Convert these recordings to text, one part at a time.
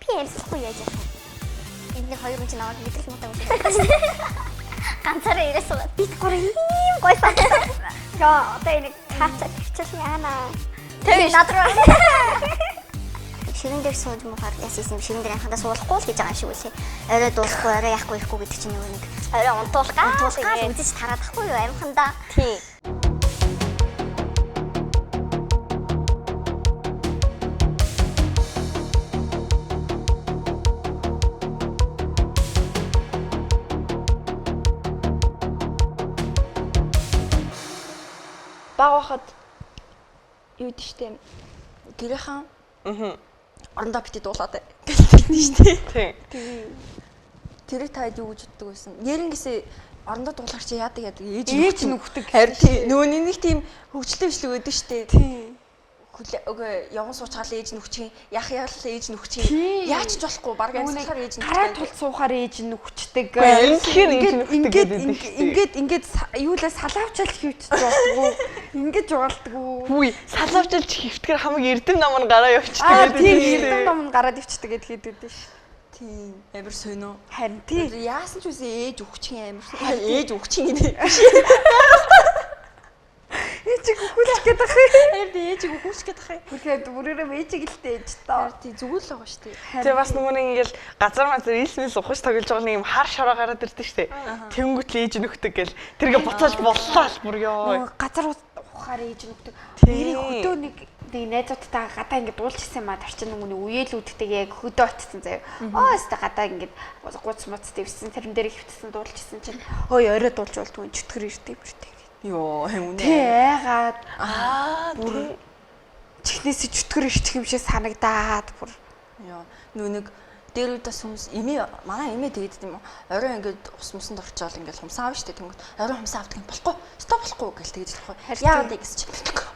Би ярьсахгүй яаж яах вэ? Энд хоёр хүн ч наваад мэдрэл мутаа үзсэн. Ганцаараа ирээсээ бит гоо ийм гойсан. Яа, одоо энэ хаацаа хичээл яана. Тэр надруу. Ширэн дээр сууж мухаар яасан юм ширэн дээр анхандаа суулахгүй л гэж байгаа юм шиг үлээ. Орой дуусахгүй, орой яахгүй ихгүй гэдэг чинь нөгөө нэг орой унтуулгаа үзэж тараадахгүй юу амхандаа. Тий. Баг байхад юу гэдэг штеп гэрийнхэн орондоо бити дуулаад гэлтэй штеп. Тийм. Тэрийг таад юу гэж боддог байсан. Нэрнгээсээ орондоо дуулахар чи яадаг ээж нүхдэг. Харин тийм нөгөө нэг тийм хөвчлөө бишлэг өгдөг штеп. Тийм. Үгүй явган суучгаал ээж нүхчих яах яал ээж нүхчих яаж ч болохгүй баг амьсгалаар ээж нүхчих тарай тул суухаар ээж нүхчдэг ингээд юулаа салаавчаал хөвчж болдгоо ингэж угаалдаггүй хүй салаавчаалж хөвтгэр хамаг эрдэм нам нь гараа явчихдаг гэдэг тийм эрдэм нам нь гараад явчихдаг гэдэг хэд үү тийм амар сонио харин тийм яасан ч үсээ ээж өгчих амар ээж өгчих гэдэг Ээжиг өгүүлэх гээд ах. Харин ээжиг өгүүлэх гээд ах. Бүрээ бүрээрээ ээжиг илтэй ээж таа. Тий зүгэл байгаа шүү дээ. Тэгээ бас нөгөө нэг ингээл газар мазар илсмэл ухаж тоглож байгаа нэг юм хар шороо гараад ирдэг шүү дээ. Тэнгүүт л ээж нөхдөг гэл тэргээ буцааж боллоо л бүр ёо. Газар ухаар ээж нөхдөг. Нэрийг хөдөө нэг найзуудтайгаа гадаа ингээд дуулчихсан маа тарчин нөгөө үеэлүүдтэйг яг хөдөө очсон заяа. Өстө гадаа ингээд гуц муц дэвсэн тэрэн дээр хөвтсөн дуулчихсан чинь ой орой дуулж болдгүй чөтгөр ирдэг бүртэй. Йоо үнэ. Тэйгаад бүр чихнээс чөтгөр ирчих юм шиг санагдаад бүр. Йоо нүг дээр үдээс хүмүүс эмээ манай эмээ тэгээд юм орой ингээд ус мусанд орчоол ингээд хумсаа авна штэ тэнгүүд орой хумсаа авдаг юм болохгүй стоп болохгүй гэж тэгээд болохгүй яагаад гэж чи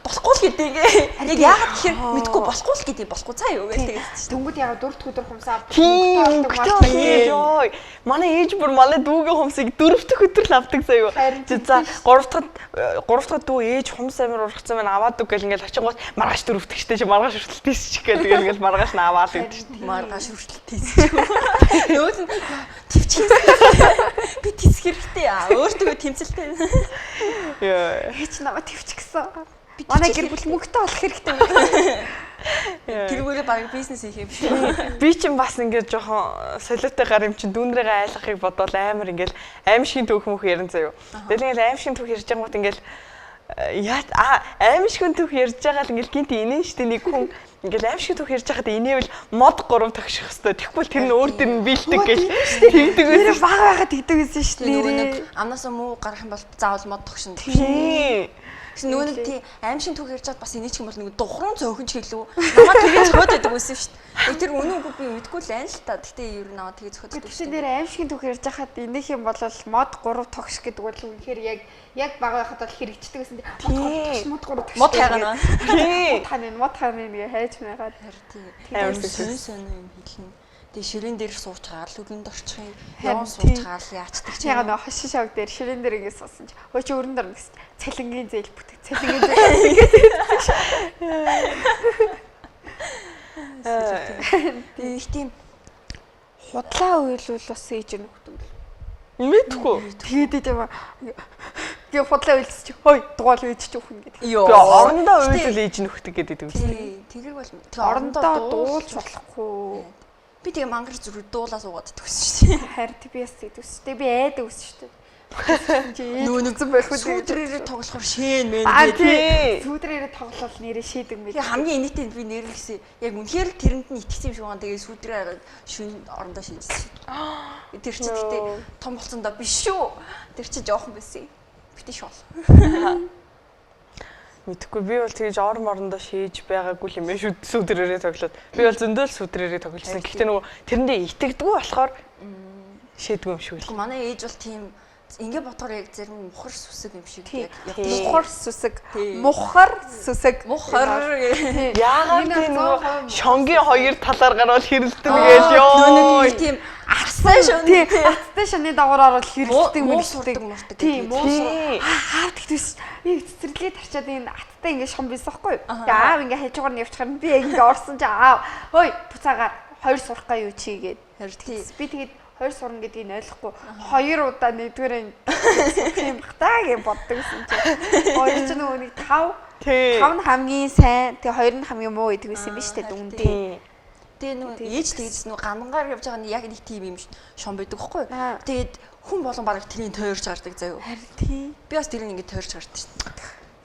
болохгүй л гэдэг яг яагаад гэхээр мэдгүй болохгүй л гэдэг болохгүй цаа юу гэж тэгээд тэнгүүд яагаад дөрөвт өдөр хумсаа авдаг ёо манай ээж бүр манай дүүгийн хумсыг дөрөвт өдөр л авдаг заа юу за 3 дахь дүү ээж хумс амир ургацсан байна аваад үг гэл ингээд очингууд маргааш дөрөвт гэжтэй чи маргааш хүртэл тийсчих гэдэг ингээд маргааш нь аваад гэдэг маргааш хүртэл Нөөд нь твчих. Би тисэх хэрэгтэй аа. Өөртөө тэмцэлтэй. Яа. Хич намайг твчих гэсэн. Манай гэр бүл мөнгөтэй болох хэрэгтэй. Тэргүүрээ баг бизнес хийх юм шүү. Би ч бас ингээд жоохон солиотой гар юм чин дүүнрээгээ айлгахыг бодвол амар ингээд аимшигын түүх мөх ярин заяа. Тэгэл ингээд аимшигын түүх ярьж байгаагууд ингээд яа аимшигын түүх ярьж байгаа л ингээд гинт инээ штэ нэг хүн ингээл аимшиг түүх ярьж байхад инээвэл мод 3 тагших хэвээр. Тэгэхгүй тэр нь өөр дөр нь биелдэг гэж тэгдэг байсан. Баг байхад тэгдэг байсан шүү дээ. Нэг амнасаа муу гарах юм бол заавал мод тогшин. Тийм. Гэсэн нөгөө нэг тийм аимшиг түүх ярьж байхад бас инээч юм бол нэг духрын цөөхөн ч гэлөө. Намаа тэгээ цохоод байдаг байсан шүү дээ. Тэр үнэн үгүй би мэдгүй л айн л та. Гэтэ ер нь наваа тэгээ цохоод байдаг. Тэр нэр аимшиг түүх ярьж байхад инех юм бол мод 3 тогш гэдэг бол үнэхээр яг баг байхад бол хэрэгждэг гэсэн. Мод 3 тогш. Мод хайгана. Тийм. Мод ханы нэг хайж байгаад тийм сонь юм хэлнэ. Тэгээ ширэн дээр суучгаал үлэнд орчих юм. Яван суучгаал яачдаг чи. Яга нөө хошин шог дээр ширэн дээр ингэ суусан чи. Хөө чи өрн дор гэсэн. Цалингийн зээл бүтэх. Цалингийн зээл. Тийм худлаа уйлвал бас ээж нөхдөг. Мэдхгүй. Тэгээд тийм гээ худлаа уйлс чи. Хой дугаал ээж ч үхэн гэдэг. Йоо орондоо уйлвал ээж нөхдөг гэдэг үстэй. Тэрийг бол орондоо дуулж болохгүй. Би тэгээ мангар зүрх дуулаа суугаад төгсөн шүү дээ. Харин би яс төгсөн шүү дээ. Би айдаг өссөн шүү дээ. Нөө нэгэн байх үү. Сүүдрээрээ тоглохоор шээн мэн гэдэг. Сүүдрээрээ тоглол нэрээ шийдэг мэд. Тэгээ хамгийн инээтэй би нэрэлсэн. Яг үнэхээр тэрэнд нь итгэсэн юм шиг байгаа. Тэгээ сүүдрээ шүн орондоо шийдсэн. Тэр чи гэдэг том болцондоо биш шүү. Тэр чи жоохон байсан. Битээ шол. Мэдхгүй би бол тэгж ор морондоо шээж байгаагүй юм шүү сүдрээрээ тоглоод. Би бол зөндөл сүдрээрээ тоглосон. Гэхдээ нөгөө тэрэндээ итгэдэггүй болохоор шээдгүй юм шиг л. Манай ээж бол тийм ингээ ботоор яг зарим мухар сүсэг юм шиг яг мухар сүсэг. Мухар сүсэг. Мухар. Яагаад тийм нөгөө шонгийн хоёр талаар гарвал хэрэлдэн гэж ёо. Тийм Аттай шоны. Аттай шоны дагавраар бол хэрэлдэг мөрөлдөг. Тийм муу. Хаад гэдэгс. Би цэцэрлээ тарчаад энэ аттай ингэ шом байсан байхгүй юу? Аав ингэ хажуугаар нь явчихаар би ингэ орсон чи аав. Хөөе буцаагаар хоёр сурах гай юу чигээд. Би тэгээд хоёр сурна гэдгийг ойлгохгүй. Хоёр удаа нэгдүгээр юм бахтаа гэж боддог гэсэн чинь. Хоёр ч нөгөө нэг 5 нь хамгийн сайн, тэгээ хоёр нь хамгийн муу гэдэг байсан юм биш үү дүндээ. Тэгээ нөгөө ээж тэгээс нөгөө гангаар явж байгаа нь яг нэг тийм юм шон байдаг байхгүй. Тэгээд хүн болон бараг тэрийг тойрч гардаг заяа. Харин тий. Би бас тэрийг ингэж тойрч гардаг шүү дээ.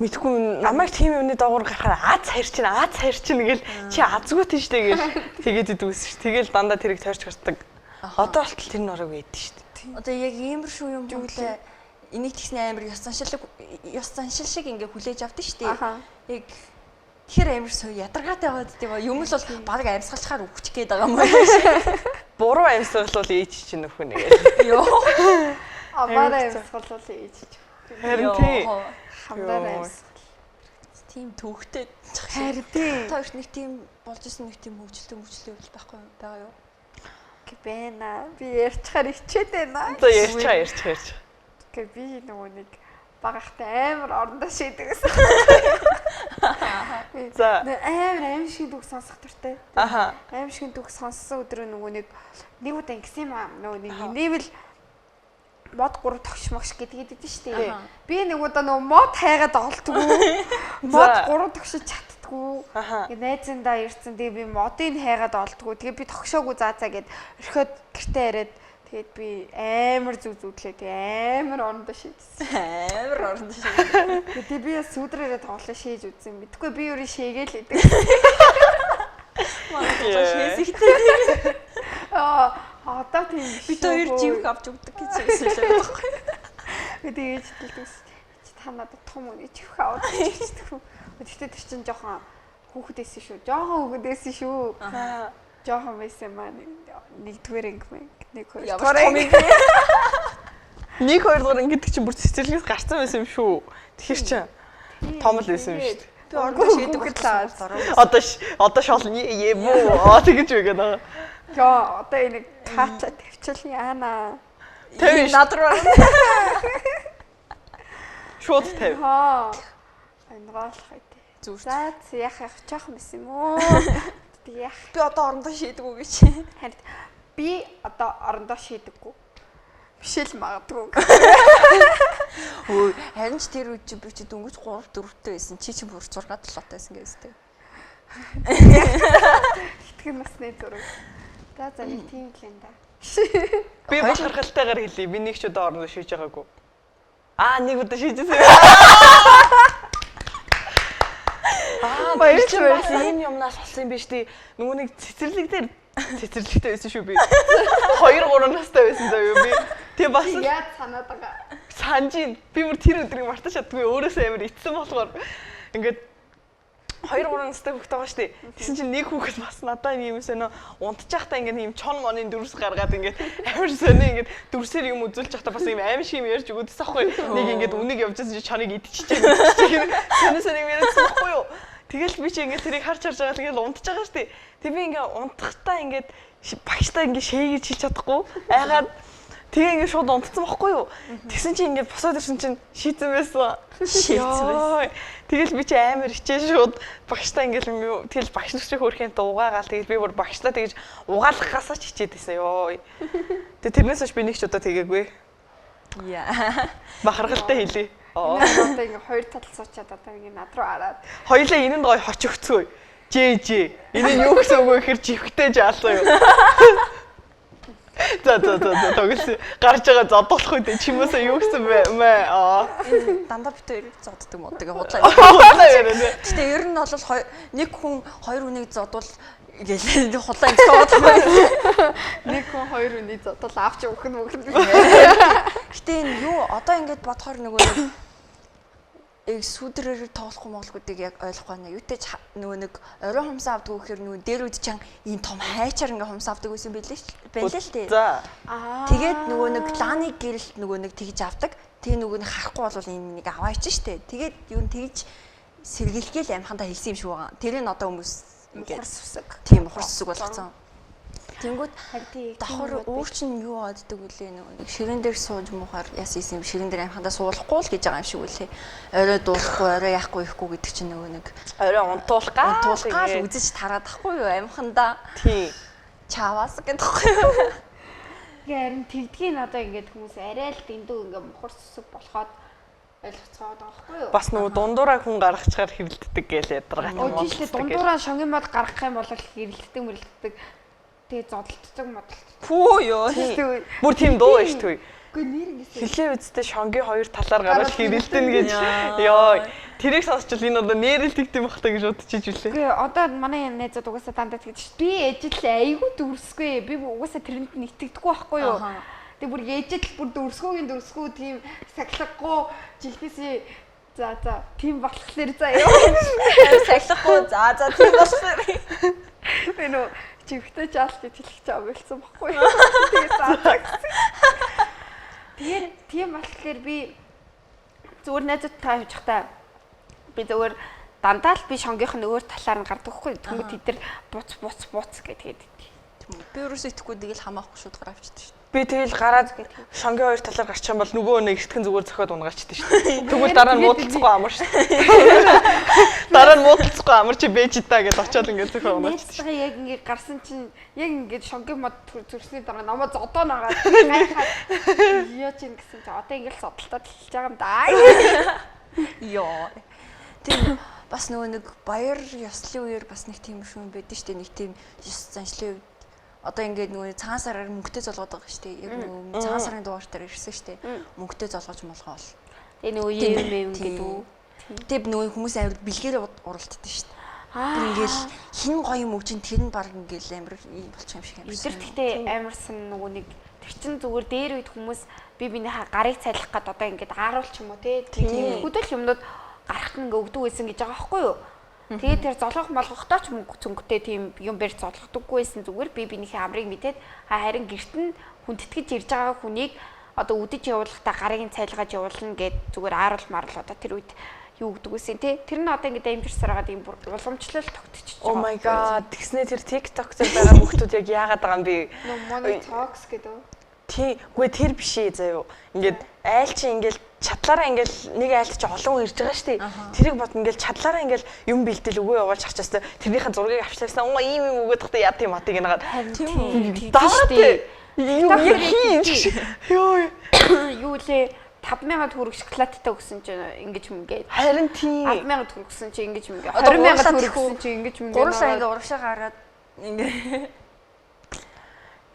Мэдгүй намайг тийм юмны доогуур гарахаар аз хайр чинь гэл чи азгүй тийш дээ гэл тэгээд идвэс ш. Тэгэл дандаа тэрийг тойрч гардаг. Одоо болтол тэр нөрөг байдаг шүү дээ. Одоо яг иймэр шүү юм бүгдээ энийг тэгснэ амар ёс заншил шиг ингээ хүлээж авдаг шүү дээ. Яг тэр амар суу ядаргаатай байгаад тийм юм л бол баг амьсгалчаар өгчих гээд байгаа юм байна. Буруу амьсгал бол ээж чинь нөхөн нэг. Йоо. Аваараа амьсгал бол ээж чинь. Харин тий. Хамдаа амьсгал. Тийм төвхтэй. Харин тий. Та их нэг тийм болж исэн нэг тийм хөвгчлээ байхгүй байгаа юу? Гэбэна. Би ярьчихаар ичээд байна. За ярьчих. Гэ би нөгөө нэг багахтай амар орондоо шийдэг гэсэн. За. Амар шиг дүг сонсох төртэй. Аха. Амар шиг дүг сонссон өдрөө нөгөө нэг удаа ингэсэн юм аа. Нөгөө нэг инээвэл мод 3 тогшмогш гэдэг дээ шүү дээ. Би нэг удаа нөгөө мод хайгаад олдгоо. Мод 3 тогшиж чаддггүй. Ингээ найзандаа ирсэн. Тэгээ би модыг хайгаад олдгоо. Тэгээ би тогшоогүй заа гэд орхиод гэртээ яриад тэгээд би амар зүудлээ. Тэгээ амар орондоо шийдсэн. Амар орондоо шийдсэн. Тэгээ би сүдрээрээ тоглоо шээж үзсэн. Мэдхгүй би өөрөө шээгээл идэг. Манай шээсэгтэй. Одоо тийм би хоёр живх авч өгдөг гэж хэлсэн байхгүй. Би тэгээд ээждэлээс чи та надад том үний живх аваад өгчихдөг. Тэгтээ тэр чинь жоохон хүүхдээсэн шүү. Жоохон хүүхдээсэн шүү. Жоохон байсан маа нэгдүгээр анги нэг хоёр нэг хоёр дугаар ингэдэг чинь бүр цэцэрлэгээс гарцсан байсан юм шүү. Тэгэхэр чинь том л байсан юм шүү дээ. Би ордоо шийдэг болчихлоо. Одоо шол ебөө тэгэж үгээд байгаа. Яа, одоо энэ кача тавьчихлаа яана. Тавь над руу. Шууд тавь. Ангaalах үү. Зүр. За яах жоохон байсан юм уу? Яах. Би одоо орондоо шийдэг үү гэж. Харин би одоо орондоо шийдэггүй. Бишэл магадгүй. Өө, харин ч тэр үеч би чи дөнгөж 3 4-тэй байсан. Чи бүр 6 7-тай байсан гэсэн. Итгэн насны зураг. За нэг тийм л юм да. Би бахархалтайгаар хэлье. Би нэг ч удаа орондоо шийдэж байгаагүй. Нэг удаа шийдсэн. Баярлалаа. Энэ юмнаас болсон юм биш тий. Нөгөө нэг цэцэрлэгтэй байсан шүү би. 2 3 настай байсан заа юу би. Тэгээ бас яа санаад байгаа. Санжин би бүр тэр өдрийг мартаж чаддгүй. Өөрөөсөө амар итсэн болохоор ингээд 2 3 настай хүүхэд байгаа шүү дээ. Тэгсэн чинь нэг хүүхэд бас надад юм сонио унтчих та ингээд юм чон моны дүрс гаргаад ингээд амар сонио ингээд дүрсээр юм үзүүлж явахдаа бас юм аим шиг юм ярьж өгдөөс аахгүй. Нэг ингээд үнийг явжсэн чинь чоныг идчихэж сонио яриадсан байхгүй юу? Тэгэл би чи ингээд тэрийг харж байгаа л ингээд унтж байгаа шүү дээ. Тэг би ингээд унтахтаа ингээд багштай ингээд шээгэж хийж чадахгүй. Айгаад тэгээ ингээд шууд унтцсан байхгүй юу? Тэгсэн чи ингээд босоод ирсэн чинь шийдсэн байсан. Тэгэл би чи амар хичээл шууд багштай ингээд юм тэгэл багш нар чи хөөрхийн дуугаагаал тэгэл би бүр багштай тэгж угаалгахаасаа ч хичээд байсан ёо. Тэг тэрнээс хойш би нэг ч удаа тэгээгүй. Яа. Бахархалтай хэлээ. Одоо ингээд хоёр тал суучаад одоо ингээд над руу хараад. Хоёлаа энэнд гоё хоч өгцгөө. Жээ. Энэ юу гэсэн үг вэ гэхээр живхтэй жаалсан юу. За тоглосон. Гарч байгаа зодоолох үед чимээсээ юу гэсэн бэ? Дандаа бит хоёрыг зоддог моддаг худлаа. Гэтэ ер нь бол нэг хүн хоёр хүнийг зодвол гээл худлаа юм суугаад байгаа. Нэг хүн хоёр хүнийг зодвол авч өгөх нь мөгөн. Гэтэ энэ юу одоо ингээд бодохоор нөгөө сүдрээр тоглохгүй монголгуудыг яг ойлгохгүй байна. Юутэй нөгөө нэг орой хумсаа авдаг гэхээр нөгөө дээр үд чан ийм том хайчаар ингээ хумсаа авдаг байсан байлээ л дээ. За. Тэгээд нөгөө нэг лааны гэрэлт нөгөө нэг тэгж авдаг. Тэгээ нөгөө нэг харахгүй бол энэ нэг аваа ич штэ. Тэгээд юу тэгж сэргэлгээл амхандаа хэлсэн юм шиг байгаа. Тэрийг одоо хүмүүс ингээд сүсэг. Тийм ухар сүсэг болгоцсон. Тэнгүүд хагдий давхар өөр чинь юу боддөг үлээ нэг ширэн дээр сууж муухаар яасан юм ширэн дээр амхандаа суулахгүй л гэж байгаа юм шиг үлээ. Орой дуулахгүй, орой яахгүй ихгүй гэдэг чинь нөгөө нэг орой унтуулгаа үзэж тараад ахгүй юу амхандаа. Тийм. чаваас гэдэг юм. Харин тэгдгийг одоо ингээд хүмүүс арай л дэндүү ингээд мухар сүсэг болоход ойлгоцоод байгаа байхгүй юу? Бас нөгөө дундуураа хүн гаргачаар хэрэлддэг гэж ядаргатай. Оо тийш дундуураа шонгийн мод гаргах юм бол хэрэлддэг мөрөлддөг. Тэгээ зодтолцдог модтолцдог. Пүү ёо. Бүр тийм дуу байж тгүй. Үгүй нэр ингэсэн. Хилээ үсттэй шонгийн хоёр талаар гараад хэрэлдэн гэж. Йоо. Тэрийг сонсчвал энэ одоо нэрэлдэг юм бахтаа гэж бодчихж үлээ. Үгүй одоо манай найзууд угаасаа дандаа тэгдэж ш. Би ээжил айгүй дүрсгүй. Би угаасаа тэрэнд нь итгэдэггүй байхгүй юу? Тэг бүр ээжил бүр дүрсгүү тийм сахилгагүй жилхээсээ за тийм болохоор заяа. Сахилахгүй за тийм болохоор. Би нөө чихтэй жаалт гэж хэлэх чам байлсан баггүй. Тэгээ заацаа гэсэн. Тэгээд тийм болохоор би зүгээр найзууд таавж захтаа би зүгээр дандаа л би шонгийнх нь өөр талаар нь гардаг хгүй. Тэнгүүд тэд нар буц гэдэг. Би өөрөөсөө итгэхгүй тэгэл хамаахгүй шууд гараа авчихдээ шүү. Би тэгэл гараад шонгийн хоёр талаар гарчих юм бол нөгөө нэг ихтгэн зүгээр зөхиод унгаачдаг шүү дээ. Тэгвэл дараа нь муудалцахгүй амар шүү дээ. Дараа нь муудалцахгүй амар чи бэж даа гэж очиод ингээд зөхиод унгаачдаг шүү. Яг ингээд гарсан чинь яг ингээд шонгийн мод зүрсний дараа намаа зодоо нагаад гайхаад яа чинь гэсэн чи одоо ингээд зодтолтод хэлж байгаа юм да. Йоо. Тийм бас нөгөө нэг баяр ёслолын үеэр бас нэг тийм юм байдаг шүү дээ. Нэг тийм ёс заншлын үед одоо ингээд нөгөө цагаан сараар мөнгөтэй золгоод байгаа шүү дээ. Яг нөгөө цагаан сарын дугаар дээр ирсэн шүү дээ. Мөнгөтэй золгож молгоол. Тэгээ нөгөө юм гэдэг үү. Тэг нөгөө хүмүүс амар бэлгээр уралддаг шүү дээ. Тэр ингээл хин гоё юм өгч тэр нь баг ингээл амар ийм болчих юм шиг юм. Бид тэгтээ амарсан нөгөө нэг тэр чин зүгээр дээр үед хүмүүс бинийхээ гарыг цайлах гээд одоо ингээд ааруулч юм уу те. Тийм хөдөл юмнууд гарахт нь ингээд өгдөг байсан гэж байгаа байхгүй юу? Тэгээд тэр золгох молгохдоо ч мөнгө цөнгөтэй тийм юм барь золгохдоггүйсэн зүгээр бинийхээ амрыг мэдээд харин гэрт нь хүндэтгэж ирж байгаа хүнийг одоо үдэж явуулахдаа гарыг нь цайлгаж явуулна гэд зүгээр ааруул марл одоо тэр үед юу гэдэг үсэн те. Тэр нь одоо ингээд амжирсаар байгаа юм уламжлал тогтчихж байгаа. Oh my god. Тэгснэ тэр TikTok дээр байгаа хүмүүс яг яагаад байгаа юм бэ? Money talks гэдэг. Үгүй тэр биш ээ заяа. Ингээд айл чи ингээд чадлаараа ингээд нэг айлт чи олон хүн ирж байгаа шүү дээ. Тэрийг бод ингээд чадлаараа ингээд юм бэлдэл өгөө явуулж харчаастай тэрнийхэн зургийг авчлаасан. Оо ийм юм өгөөд тахта яа тийм матыг нагаад. Тийм. Даатай. Юу лээ 5,000 төгрөг шоколадтай өгсөн чинь ингэж мөнгөө. Харин тийм. 10,000 төгрөг өгсөн чинь ингэж мөнгөө. 20,000 төгрөг өгсөн чинь ингэж мөнгөө. Гурван ингээ урагшаа гараад ингээ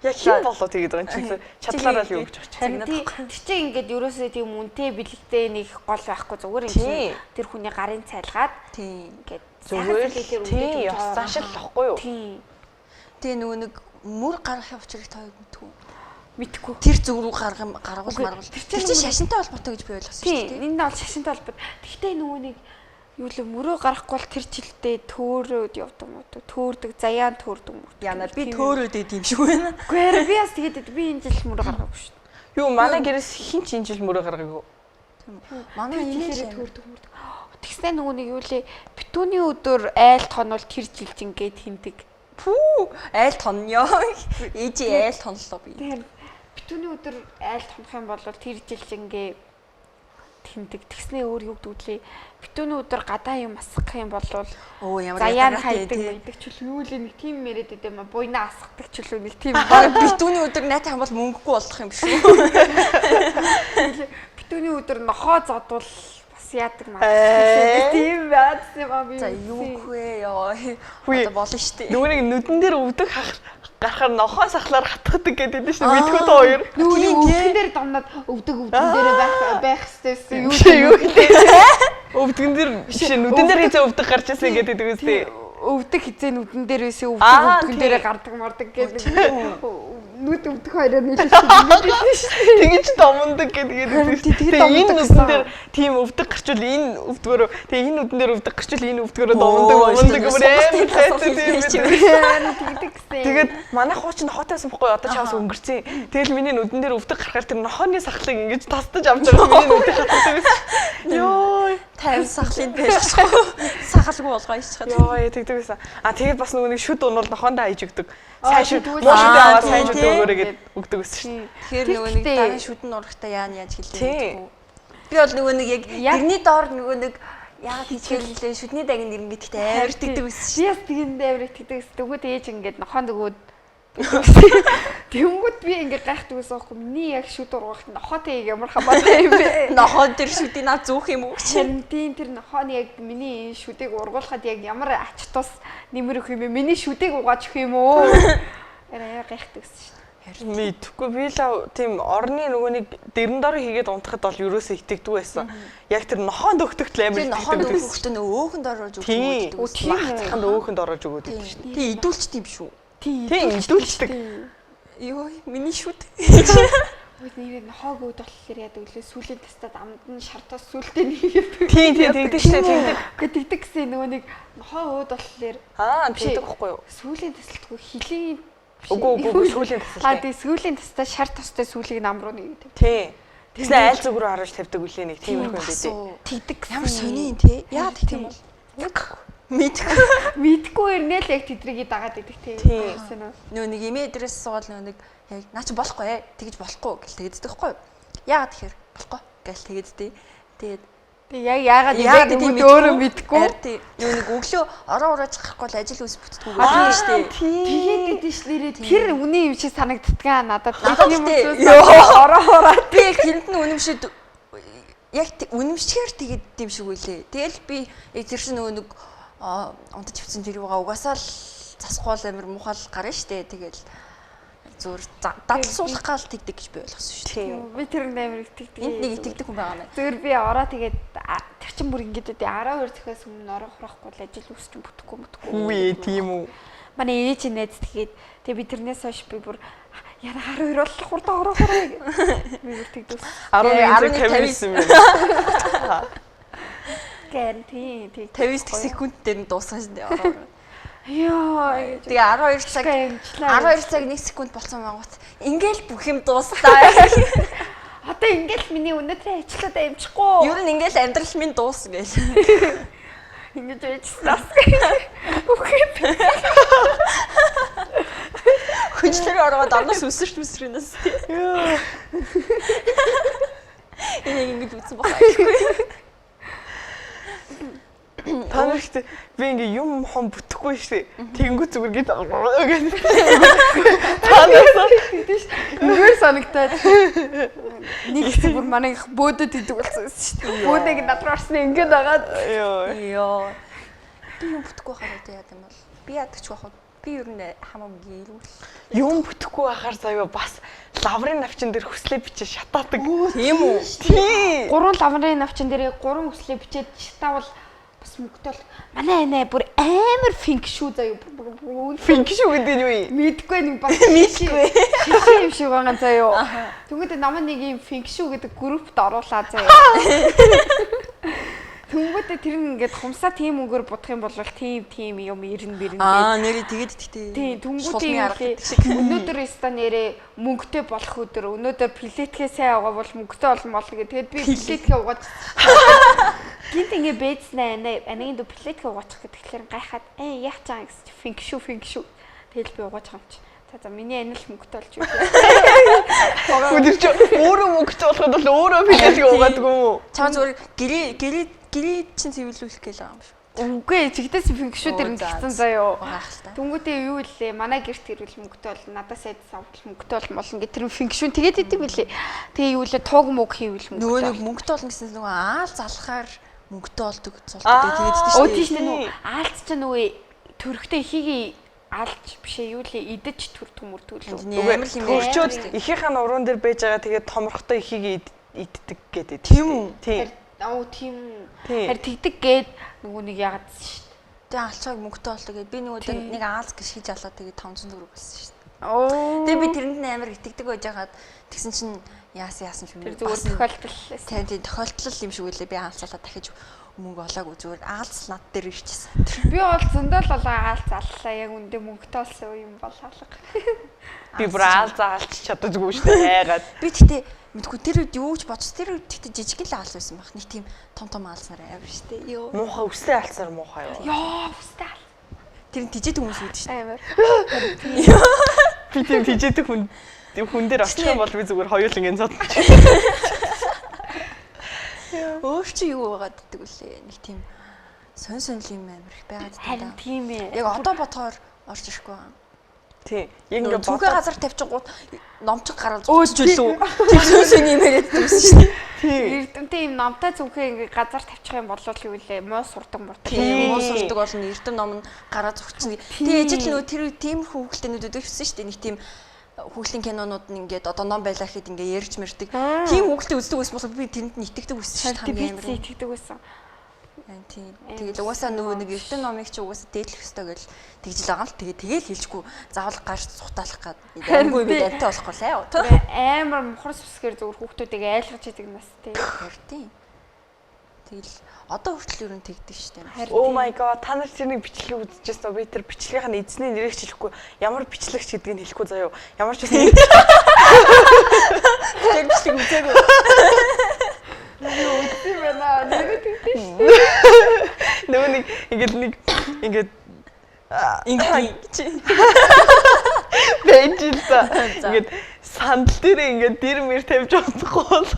яг хин болоо тэгээд байгаа юм чи чадлаараа л юу гэж очих. Тэр чинь ингээд ерөөсөө тийм үнэтэй бэлэгтэй нэг гол байхгүй зүгээр юм чи тэр хүний гарын цайлгаад ингээд зүгээр л тийм ёс заншил واخгүй юу. Тэгээ нөгөө нэг мөр гаргахын учрыг та мэдгүй. Тэр зүг рүү гаргуул маргуул. Тэр чинь шашинтай холбоотой гэж би ойлгосон шүү дээ. Энэ нь бол шашинтай холбоотой. Гэхдээ нөгөө нэг юу л мөрөө гарахгүй бол тэр жилдээ төөрөөд явдаг юм уу? Төөрдөг, заяан төөрдөг юм уу? Яна би төөрөөд юм шиг байна. Үгүй би бас тэгээд би энэ жил мөрөө гаргаагүй шүү дээ. Юу манай гэрээс хин ч энэ жил мөрөө гаргаагүй. Манай энэ төөрдөг. Тэгснэ нөгөө нэг юу лээ битүүний өдөр айлт хонвол тэр жилд ингээд хиндэг. Пүү айлт хонё. Ээжи айлт хонлоо би. Битүүний өдөр айлт хонох юм бол тэр жилд ингээд тэмдэг. Тэгснээ өөр юу гэдүүлээ. Битүүний өдөр гадаа юм асах юм бол заяан хайдаг байдаг ч юу л нэг тийм мэрэд өгдөө юм буйна асахдаг ч юу нэг тийм битүүний өдөр найтай хамбал мөнгөгүй болох юм шүү. Битүүний өдөр нохоо зодвол бас яадаг маа. Тийм байц юм аа би. За юу вэ ёо. Одоо болно штэ. Нөгөө нэг нүдэн дээр өвдөг гарахаар нохоо сахлаар хатгадаг гэдэг шүү дээ. Мэдгүй тоо хоёр. Нүуний өвдгөн дээр домнаад өвдөг дээр байх хэвчээсэн юу вэ? Өвдгөн дээр биш нүдэн дээр хизээ өвдөг гарч ирсэн гэдэг үстэй. Өвдөг хизээ нүдэн дээр байсан өвдгөн дээрээ гардаг мардаг гэдэг. Нүд өвдөх хоёроо нийлүүлсэн. Тэгэж домондог гэдэг. Тэгээ энэ нүдэн дээр тийм өвдөг гарчвал энэ өвдгөөрөө тэгээ энэ нүдэн дээр өвдөг гарчвал энэ өвдгөөрөө домондог Тэгээд манай хуучин нохоотойсэн бохгүй одоо чаас өнгөрцэн. Тэгэл миний нүдэн дээр өвдөг гарахаар тэр нохооны сахлыг ингэж тастаж авч байгаа миний нүдэн хатдаг байсан. Йоо 50 сахлын пэшгүй сахалгүй болгоо ичгээд. Йоо тэгдэг байсан. Тэгээд бас нөгөө нэг шүд унвал нохоондоо хайж өгдөг. Сайн шүд мууштай аваад сайн шүд өгөөрэй гэд өгдөг байсан шүү дээ. Тэгэхээр нөгөө нэг дараа шүдэн урагтаа яаж хэлээ. Би бол нөгөө нэг яг тэрний доор нөгөө нэг яагаад хийчихлээ шүдний дагин нэр ингээд амар тэгдэг байсан шүү. Би бас тэгэнд амар тэгдэг байсан. Тэгвэл ээж ингээд нохоонд өгөөд Тэнгүүд би ингээ гайхдаг байсан аахгүй. Миний яг шүд ургахт нохоотой ямар хамаатай юм бэ? Нохоо тэр шүдийг наа зүүх юм уу гэж. Тийм тэр нохооны яг миний шүдийг ургуулхад яг ямар ач тус нэмэр өгөх юм бэ? Миний шүдийг угааж өгөх юм уу? Арай гайхдаг байсан шүү дээ. Мэдхгүй би л тийм орны нөгөө нэг дэрэн дор хийгээд унтахад бол ерөөсөө итгэдэг байсан. Яг тэр нохоонд өгдөгт л амар итгэдэг. Нохоонд өгөхдөө нөгөө өөхөнд орож өгдөг. Махцханд өөхөнд орож өгöd гэдэг шүү дээ. Тий идүүлчтэй юм шүү. Тийм идүүлчдэг. Йоо миний шүд. Үүд нэрээ нохоог үүд болохоор яадаг үлээ сүлийн тастад амд нь шартаас сүлдээ нэгэдэг. Тийм тэгдэг шүү дээ. Тэгдэг гэсэн нөгөө нэг нохоо үүд болохоор тэгдэг байхгүй юу? Сүлийн тасалтгүй хилийн Үгүй сүүлийн тасалтай. Тийм сүүлийн тастай шар тостой сүүлийг нам руу нэгэдэг. Тийм. Тэгснэ айл зүг рүү харуулж тавьдаг үлээ нэг тийм их юм дээ. Тэгдэг ямар сони тий. Яа тэгтээ юм бол. Мэдгүй ирнэ л яг тэдрийг дагаад идэг тий. Нөө нэг имээ дээрээс суувал нөө нэг яг наа чи болохгүй тэгж болохгүй гэл тэгэддэг байхгүй юу? Яагаад тэгэхээр болохгүй гэл тэгэдтэй. Тэгээд яг яагаад юм өөрөө мэдгүй. Тий. Нөө нэг өглөө ороо урааж гарахгүй л ажил үс бүтдэггүй гэж шүү дээ. Тэгээд гэдэг ш нэрээ тэр үний юм шиг санагддгаа надад. Ороо ураад би яг тэнд нь үнэмшид яг үнэмшгээр тэгээд юм шиг үлээ. Тэгэл би тэр чинь нөгөө нэг унтаж хөвцөн тэр юугаа угаасаа л засахгүй амар муухай гарна штэ. Тэгэл зөөр дадлсуулах гал тэгдэг гэж би ойлгосон шүү дээ. Би тэр амар итгэдэг. Энд нэг итгэдэг хүн байгаа нэ. Зөөр би ороо тэгээд тэр чин бүр ингэж үдээ 12 цагаас өмнө ороо хурахгүй л ажил үсч бүтэхгүй. Үгүй тийм үү. Манай ээж нээз тэгээд би тэрнээс хойш би бүр яна 12 бол хурдаа ороо хураа гэж би бүр тэгдэг. 11:59 юм байна. Гэнти 50 секунд дээр нь дууссан шүү дээ ороо. Яа. Тэгээ 12 цаг 1 секунд болсон мангут. Ингээл бүх юм дуустаа. Одоо ингээл миний өнөөдрийн ажлуудаа амжихгүй. Ер нь ингээл амьдрал минь дуус гээл. Ингэж ажилласан. Үгүй. Хүнчлэр ороод амнаас өсөрч мэсрэнээс тий. Энийг ингэж үтсэн баггүй. Танарт би ингээ юм хон бүтэхгүй шүү дээ. Тэнгүү зүгээр гээд Үгээр санагтаад нэг зүгээр манай их бөөдөд идэг болсон шүү дээ. Бөөдөг надраа орсны ингээд агаад ёо. Би юм бүтэхгүй байхад яа гэм бол би яадаг ч байхад би ер нь хамаагүй гэрүүл. Юм бүтэхгүй байхаар заяа бас лаврын навчин дээр хүслээ бичиж шатаадаг. Тийм үү? Тийм. 3 лаврын навчин дээр 3 хүслээ бичээд шатаавал мөнгөтөл манай анаа бүр амар финк шүү заяа. Финк шүү гэдэг нь юу юм? Мэдгүй нэг баг мэдгүй. Шишээ юм шиг байгаа заяа. Тэгвэл намайг нэг юм финк шүү гэдэг группт оруулаа заяа. Тэнгүүтээ тэр нь ингээд хумсаа тийм өнгөөр будах юм бол тийм юм ирнэ бэрнэ. Нэрээ тэгээд тэгтээ. Тийм тэнгүүтээ өнөөдөр өста нэрээ мөнгөтэй болох өдөр өнөөдөр плетгээ сайн аваа бол мөнгөтэй болно гэх. Тэгээд би плетгээ угааж гинт ингээ бэдснэ анагийн дө плетгээ угаачих гэхлээр гайхаад яах чам гэсэн финк шүү. Тэгэл би угааж байгаа юм чи. За миний анил мөнгөтэй болж юу. Өдөр чи өөрөө мөнгөтэй болоход бол өөрөө плетгээ угаадаг юм уу? Чам зүгээр гэрээ чин цэвэрлүүлэх гээл байгаа юм шүү. Үгүй чигтээс финк шүү дээр нэгсэн заяо. Гайхалтай. Тэнгүүтээ юу илээ манай гэрт ирвэл мөнгөтэй бол надаас сайд савдал мөнгөтэй болно гэ тэр финк шүү тэгээд идэв билээ. Тэгээ юу илээ туг мөг хийвэл мөнгөтэй. Нөгөө нэг мөнгөтэй болно гэсэн нөгөө аал залхаар мөнгөтэй болдог цолтой тэгээд идэж шүү. Тийм шүү. Аалц ч нөгөө төрхтэй ихийг алж бишээ юу лээ идэж төр төмөрдгөл. Амар юм хөрчөөд ихийнхаа нуруунд дээр байж байгаа тэгээд томрохтой ихийг иддэг гэдэг. Тийм үү? Тийм. Тийм. Харин тэгдэг гээд нөгөө нэг яагаад шүү. Тэгээ алчааг мөнгөтэй болдог гээд би нөгөө нэг аалз гэж хийж алаад тэгээд 500 төгрөг болсон шүү. Тэгээ би тэрэнд нь амар итгэдэг байж хагаад тэгсэн чинь яасан юм бэ? Зүгээр тохиолдол. Тийм тохиолдол юм шиг үлээ би аалцалаа дахиж мөнгө олоогүй зүгээр аалц над дээр ирчихсэн. Би бол зөндөл болоо аалц аллаа яг үндэ мөнгөтэй болсон юм бол хаалга. Би бүр аалц алч чаддаггүй шүү дээ хайгаад. Би тэгтээ мэдгүй тэр үед юу ч бодсон тэр үед тэгтээ жижиг л аалц байсан баг. Нэг тийм том аалцнаар амар шүү дээ. Йоо. Муухай өстэй аалцаар муухай юу? Йоо өстэй аалц. Тэр нь тижээд хүмүүс үүд шүү дээ. Амар. Би тийм тижээдэг хүн дээр очих юм бол би зүгээр хоёул ингэ зодчих. Өөр чи юу байгаад ддэг үлээ. Нэг тийм сонь сонь юм амар их байгаад даа. Харин тийм ээ. Яг одоо бодохоор орж ирэхгүй байна. Тий. Яг ингээ Түнхээ газар тавьчихгууд номчиг гараад зогсож үлээ. Тэгсүүсний нэмээд дүүсэн шүү дээ. Тий. Эрдэмтэй юм номтой зүгхээ ингээ газар тавьчих юм бол юу вэ? Муу сурдаг мурдаг. Тийм муу сурдаг болно. Эрдэм ном нь гараад зогсчихно. Тэгээ ижил нөө тэр тиймэрхүү хүүхдүүд өдөрсөн шүү дээ. Нэг тийм хүүхлийн кинонууд нь ингээд одоо ном байлаа гэхэд ингээ ярьж мэрдэг. Тийм хүүхэлтэй үздэг байсан бол би тэнд нь итгэдэг байсан шүү дээ. Би итгэдэг байсан. Тийм. Тэгээд угаасаа нөгөө нэг эрдэм номыг чи угаасаа дээдлэх ёстой гэж тэгж л байгаа л тэгэл хэлжгүй заавал гарч сутаалах гээд амгүй би дантай болохгүй лээ. Амар мухар сүсгээр зөвхөн хүүхдүүдийг айлгаж идэг нас тий. Тийм. Тэгэл одоо хүртэл юу тэгдэг шүү дээ. Oh my god, та нар тэрний бичлэг үзчихсэн үү? Би тэр бичлэгийнх нь эзний нэрийг хэлэхгүй ямар бичлэгч гэдгийг хэлэхгүй заяа. Ямар ч үсэн. Тэр бичлэг үзээгүй. Юу үгүй байна. Нэр тэгдэж шүү. Нөгөө нэг ингээд бэжэлсэн. Ингээд сандал дээр ингээд дэр мэр тавьж удахгүй бол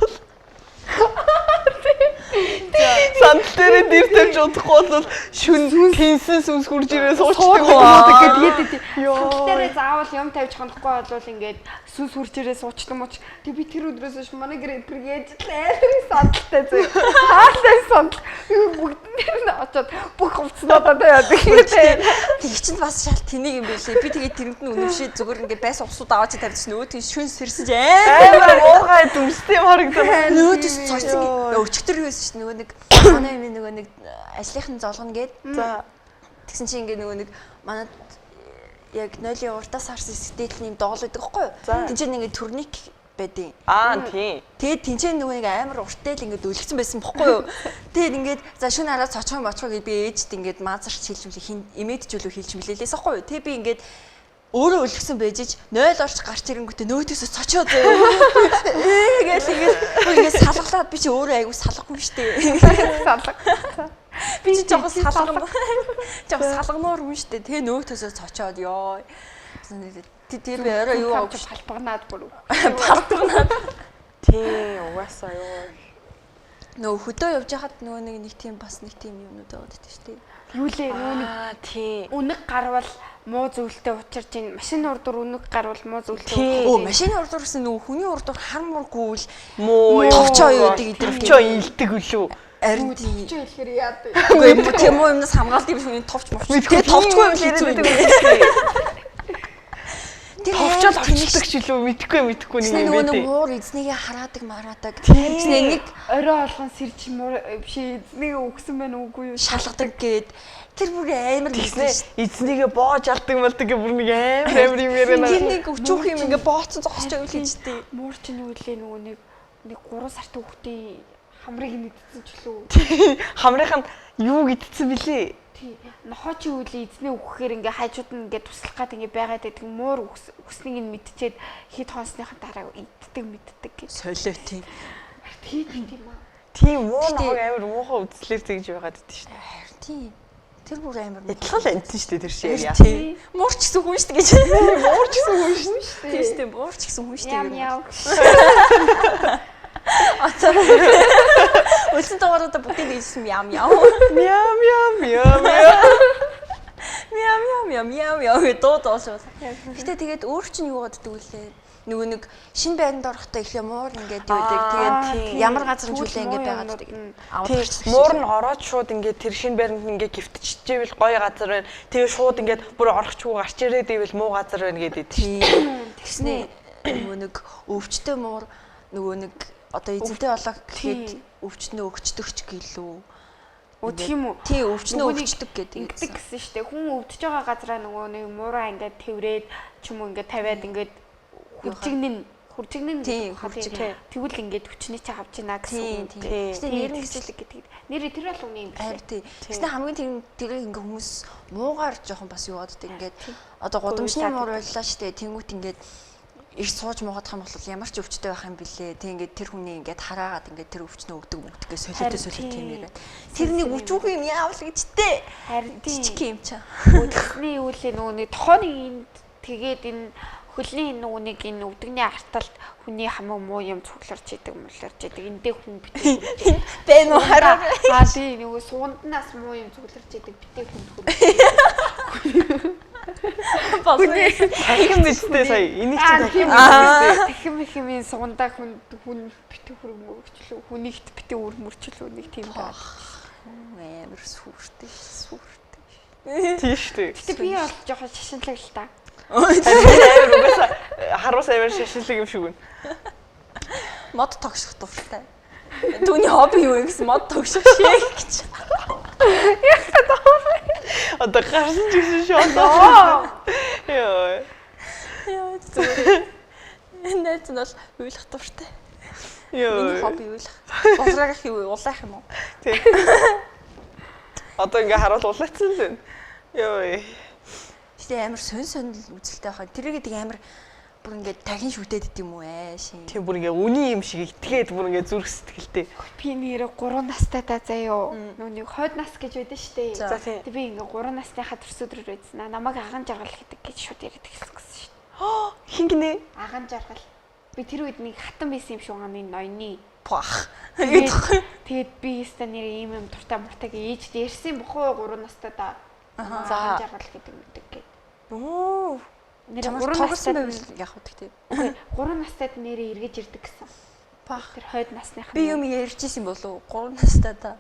сандал дээр дэр тавьж удахгүй бол шүн тэнсэн сүнс хурж ирээ суучдаг тэгээд сандал дээр заавал юм тавьж хандахгүй бол ингээд сүнс хурж ирээ суучдаг моч. Тэг би тэр өдрөөс манай гэр эдгэж айлрын сандалтай зөө. Хаалтай сандал бүгдээр нь очоод бүх хувцснуудаа яадаг. Тэг чинь бас шал тэнийг юм байлээ. Би тэгээд тэрэнд нь үнэмшээ зүгээр ингээд байсан усууд аваад тавьчихсан. Өөд тийм шүн сэрсэж амар уухай дүмстэй харагдана. Өөд ч цогцсон. Өчтөр байсан шүү нөгөө нэг манай юм нөгөө нэг ажлынхын золгоно гээд. За тэгсэн чинь ингээд нөгөө нэг манад яг 0-ийн уртаас харсан сэтгэл нэм доол байдаг байхгүй юу? Тинчээ ингээд турник байдیں۔ Тийм. Тэгээд тинчээ нөгөө нэг амар уртайл ингээд өлгцэн байсан бохгүй юу? Тэгээд ингээд за шүн хараад цочхон бочхоо гэд би ээжд ингээд маазарч хэлжүүлээ хин имэджүүлүү хэлж мэлээлээс байхгүй юу? Тэгээд би ингээд өөрөө өлгсөн байж 0 орч гарч ирэнгүүтээ нөөтөөсөө цочоо зөө. Гээл ингээд салгалаад би чи өөрөө айгу салгагүй штэ. Салга. Би ч жоохон салгануур хүн штэ. Тэгээ нөөтөөсөө цочоод ёо. Тэр би өөрөө юу авч халбагнаад бүр. Балбагнаад. Тий, угаасаа ёо. Нөө хөдөө явж хахад нөгөө нэг тийм бас нэг тийм юмнууд байгаа гэдэг штэ. Юу лээ нөгөө тий. Үнэг гарвал муу зөвлөлтөй учирч ин машин урдуур үнэг гарвал муу зөвлөлтөй. Оо машин урдуур гэсэн нөгөө хүний урдуур хар мургүй л муу товчоо юу гэдэг товчоо илдэг үлээ. Арин товчоо илэхэр яадаг. Үгүй тийм үү юмнаас хамгаалт юм шиг товч мовч. Тэгээ товчгүй юм хэлээд товчол очдог ч илүү мэдхгүй нэг юм бэ. Нөгөө муур эзнийгээ хараадаг мараадаг. Тэгснэ нэг орой олгон сэрж муур биш эзнийгээ өгсөн байна уугүй юу шалгадаг гээд тэр бүр амар тэгснэ эзнийгээ боож алдаг малдаг бүр нэг амар юм яриана. Тэр нэг өчүүх юм ингээ бооцсон зогсож байвал хийжтэй. Муур чинь юу лээ нөгөө нэг 3 сартай хүүхдийн хамрыг мэдсэн ч лүү. Хамрынх нь юу гэдсэн бэлээ? Тий. Нохоочи үлээ эзний өгөхээр ингээ хажууд нь ингээ туслах гад ингээ байгаад байдаг муур өснийг нь мэдчихэд хит хонсныхаа дараа иддэг мэддэг гэж. Солио тийм. Тийм аа. Тийм муу амар муухай үзлэр тэгж байгаад байдсан шүү дээ. Харин тийм. Тэр бүр амар адилхан л амтсан шүү дээ тэр шиг яа. Тийм. Муурч гэсэн хүн шүү дээ гэж. Муурч гэсэн хүн шүү дээ. Тийм шүү дээ. Муурч гэсэн хүн шүү дээ. Яа. Үлсэн дугааруудаа бүгдийг дийсэн ям ям. Мяу мяу мяу мяу. Мяу мяу мяу мяу мяу гэдэг доошоо. Гэтэ тэгээд өөр чинь юу гаддаг вүлээ? Нөгөө нэг шин байранд орохдоо ихлэ муур ингээд юудаг. Тэгээд ямар газар зүйлээ ингээд байгаад байдаг. Муур нь ороод шууд ингээд тэр шин байранд ингээд гифтчихжээвэл гоё газар байна. Тэгээд шууд ингээд бүр орохчгүй гарч ирээд ивэл муу газар байна гэдэг тийм. Тэгснэ нөгөө нэг өвчтөе муур нөгөө нэг одоо эзэнтэй болоо гэхэд өвчтнөө өгчдөг ч гэлөө. Оо тийм үү? Тий, өвчнөө өгчдөг гэдэг гэсэн шүү дээ. Хүн өвдөж байгаа газараа нөгөө нэг муураа ингээд тэврээд ч юм уу ингээд тавиад ингээд хурцигнэн тэгвэл ингээд хүчний чи авч ийна гэсэн. Тэгсэн нэрэн хэсэлэг гэдэг. Нэрээ тэр бол үний юм байна. Тий. Тэгсэн хамгийн тэрийг ингээд хүмүүс муугаар жоохон бас юу гаддаг ингээд одоо гудамжны муур байлаа штэ. Тэнгүүт ингээд их сууж муугадах юм бол ямар ч өвчтэй байх юм бэлээ. Тэг ингээд тэр хүний ингээд хараагаад ингээд тэр өвчнөө өгдөг мөгдөгөө солиотой тийм яриад. Тэрний өчүүх юм яавал гэжтэй. Харин чичиг юм чаа. Өдөрний юу лээ нөгөө нэг тохооны тэгээд энэ хөлний нөгөө нэг энэ өвдөгний арталт хүний хамаг муу юм цугларч идэг муларч идэг. Эндээ хүн битээ. Бэн үү хараа. Аа тий нөгөө суунднаас муу юм цугларч идэг битээ хүн. Болно. Дахин мэдтэй сая энийг чи дахин Дахин мэхмийн сугандаа хүн битүү хөрөг мөрчлөө хүнийгт битүү үр мөрчлөө нэг тийм байна. Амар сүртэй. тийш тий. Гэтэ би бол жоохон шашинлаг л та. Амар угаасаа харуус амар шашинлаг юм шиг байна. Мод тогших дуртай. Түүний хобби юу вэ гэсэн мод тогших шээ гэж. Одоо гарсан ч гэсэн шоолоо. Яа. Зүгээр. Найз нь бол уйлах дуртай. Миний хобби уйлах. Улаах юу улаах юм уу? Тий. Одоо ингээ харуул улаацсан л байна. Йоо. Гэтэ амар сонь үзэлтэй байхад тэрийг гэдэг амар бүр ингээд тахин шүтээд идэм үү шин. Тийм бүр ингээ үний юм шиг итгээд бүр ингээ зүрх сэтгэлтэй. Би нэрээ 3 настай та заяо. Нүуний хойд нас гэж байдаг штэ. За тийм. Тэг би ингээ 3 насныхаа төрсөдрөөр байдсан. Намайг аган жаргал гэдэг гэж шууд яриад эхэлсэн гэсэн штэ. Хин гинэ? Аган жаргал. Би тэр үед нэг хатан байсан юм шиг байгаа нэг ноёны. Пах. Тэгээд би өстө нэр ийм юм туртаа муртаг ээжд ярьсан бохоо 3 настай та. За жаргал гэдэг мэддэг гээд. Оо. Нэр 3 настай настай байвал яг хөө тэгтээ. 3 настайд нэрээ эргэж ирдэг гэсэн. Пах. Тэр хойд насных Би юм ярьжсэн болов 3 настай та.